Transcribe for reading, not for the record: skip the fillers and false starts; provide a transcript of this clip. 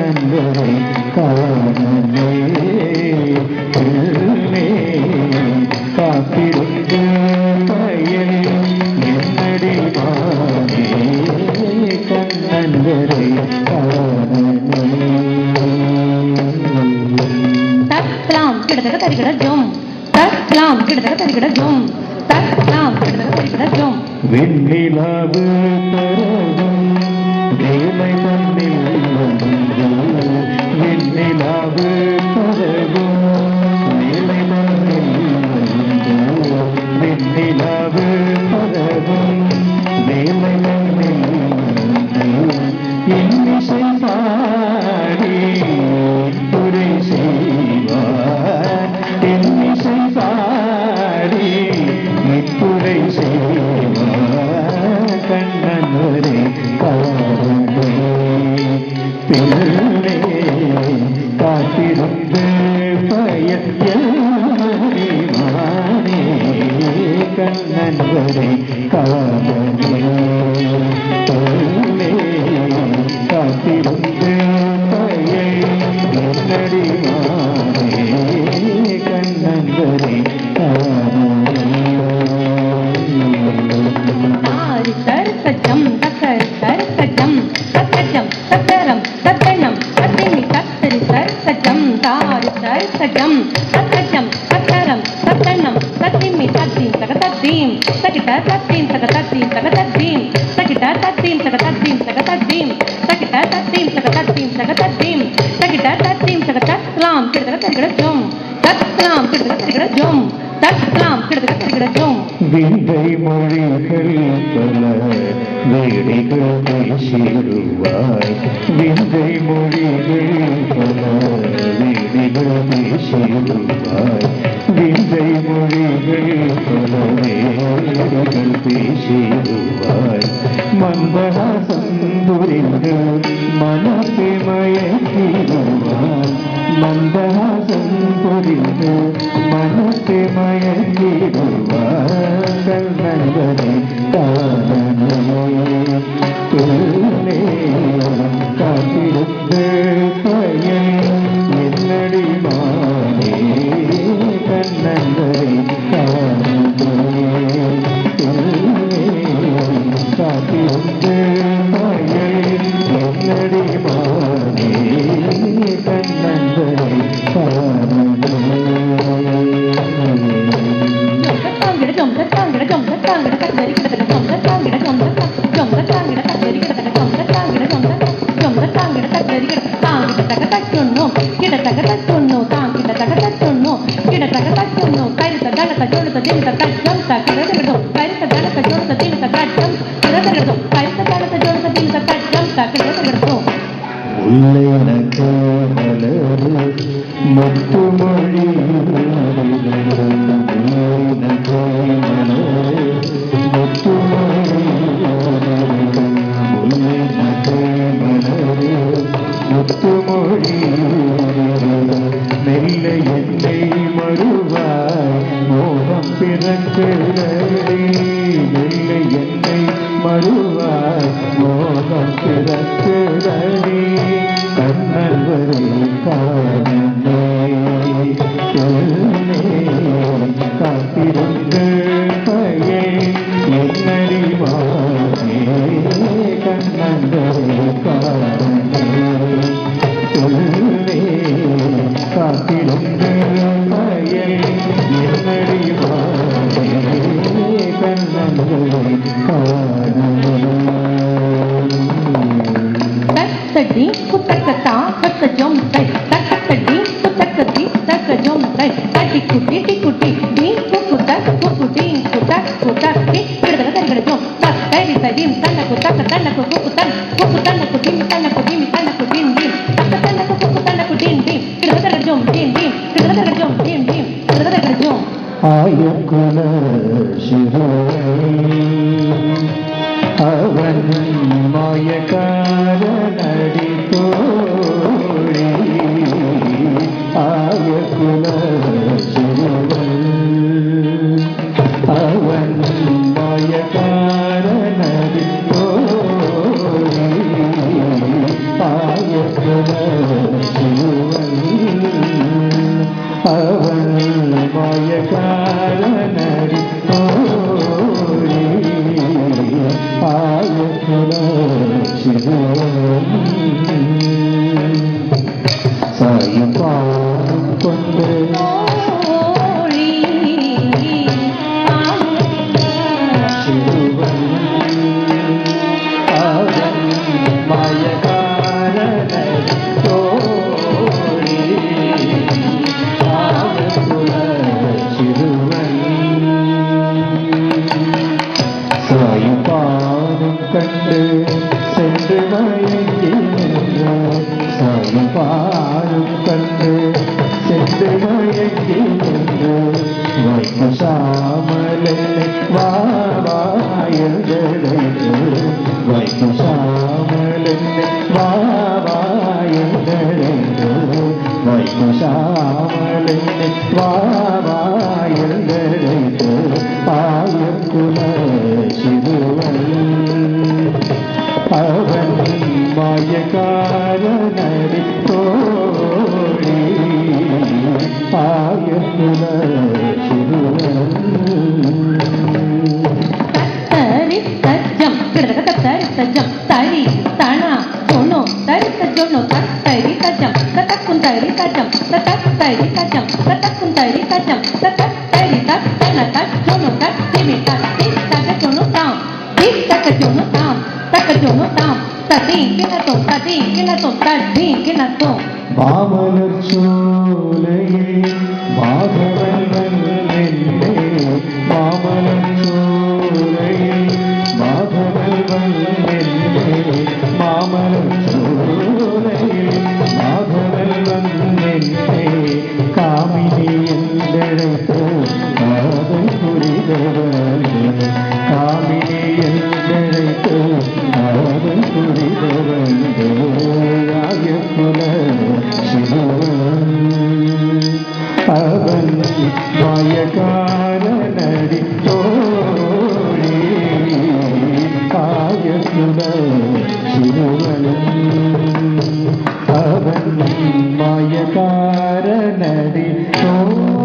கண்ணன்களை காணலே காத்திருந்து பயன் என்னடி மானே கண்ணன்களை காணலே தத்லாம் கிடதக தரிகட ஜோம் தத்லாம் கிடதக தரிகட ஜோம் தத்லாம் கிடதக தரிகட ஜோம் வெண்ணிலாவு தரவும் வேலை மண்ணில் வந்து வெண்ணிலாவு தரவும் வேலை மண்ணில் வந்து வெண்ணிலாவு தரவும் வேலை மண்ணில் வந்து இன்னிசை பாடி துறை செய்வார் இன்னிசை பாடி இத்துறை செய்வார் கண்ணனே காரணே பிள்ளை காத்திருந்து பயத்தியானே கண்ணனே காரணே பிள்ளை காத்திருந்து பயை என்னடி மானே கண்ணனே சச்சம் தக்கர் சச்சம் தக்கச்சம் தக்கரம் தக்கணம் தத்தினி தத்தரி சச்சம் தாரி சச்சம் தக்கச்சம் தக்கரம் தக்கணம் தத்திமி தத்தீம் தகதத்தீம் தகிட தத்தீம் தகதத்தீம் தகதத்தீம் தகிட தத்தீம் தகதத்தீம் தகதத்தீம் தகிட தத்தீம் தகதத்தீம் தகதத்தீம் தகிட தத்தீம் தகதத்லாம் கிடதக தரிகட ஜோம் தத்லாம் கிடதக தரிகட ஜோம் தத்லாம் கிடதக தரிகட ஜோம் விந்தை மொழிகள் பல வேடிகள் பேசிடுவாய் விந்தை மொழிகள் பல வேடிகள் பேசிடுவாய் விந்தை மொழிகள் பல வேடிகள் பேசிடுவாய் மந்தஹாசம் புரிந்து மனத்தை மயக்கிடுவாய் மந்தஹாசம் புரிந்து மனத்தை மயக்கிடுவாய் கண்ணனை காரணமே துள்ளே காத்திருந்து பயன் என்னடி மானே கண்ணனை காரணமே துள்ளே காத்திருந்து பயன் என்னடி மானே கண்ணனை காரணமே உள்ளேனக்கு மலரு முத்துமொழி உள்ளேனக்கு மலரு முத்துமொழி உள்ளேனக்கு மலரு முத்துமொழி மெல்ல என்னை மறுவாய் மோகம் பிறக்குதடி மெல்ல என்னை மறுவாய் மோகம் பிறக்குதடி கண்ணன் வரை காணே காத்திருந்து பயே என்னடி மானே கண்ணன் வரை காணே காத்திருந்து பயன் என்னடி மானே கண்ணன் வரை காணே தக்கடி குத்தக்கத்தா தக்கஜோம் தை தக்கடி குத்தக்கத்தி தக்கஜோம் தை தட்டி குட்டி டி குட்டி நீ குக்குட்ட குக்குட்டி குட்டி கிடதக தரிகட ஜோம் தக்கடி ததீம் தன்னக்கு தன்னக்கு குக்குத்தன் குக்குத்தன்னக்கு தீம் தன்னக்கு தீம் தக்க தன்னக்கு குக்குத்தன்னக்கு டீம் கிடதக தரிகட ஜோம் டீம் கிடதக தரிகட ஜோம் டீம் கிடதக தரிகட ஜோம் ஆயக்குல சிறுவை அவன் மாயக்காரனடி தோழி ஆயக்குல சிறுவன் அவன் மாயக்காரனடி தோழி ஆயக்குல മായക്കാരനടി തോഴി ആയകുല ശിരുവൻ തരി സജ്ജം തരി സജ്ജം തരി തണ ചൊണ്ണു തരി സജ്ജൊണ്ണു തരി സജ്ജം തക്കും തരി സജ്ജം തരി സജ്ജം തക്കും തരി സജ്ജം തരി തണ തച്ചൊണ്ണു തിമി തത്തി തച്ചൊണ്ണു താം തച്ചൊണ്ണു താം തതി കിണത്തും തതി കിണത്തും മാമലച്ചോലയിൽ മാധവൻ വന്നെന്നെ മാമലച്ചോലയിൽ മാധവൻ വന്നെന്നെ മാമലച്ചോലയിൽ മാധവൻ വന്നെന്നെ കാമിനി എന്തഴത്ത് കാതൽ പുരിതവൻ കാമിനി എന്തഴത്ത് കാതൽ പുരിതവൻ ആയകുല ശിരുവൻ അവൻ മായക്കാരനടി തോഴി ആയകുല ശിരുവൻ അവൻ മായക്കാരനടി തോഴി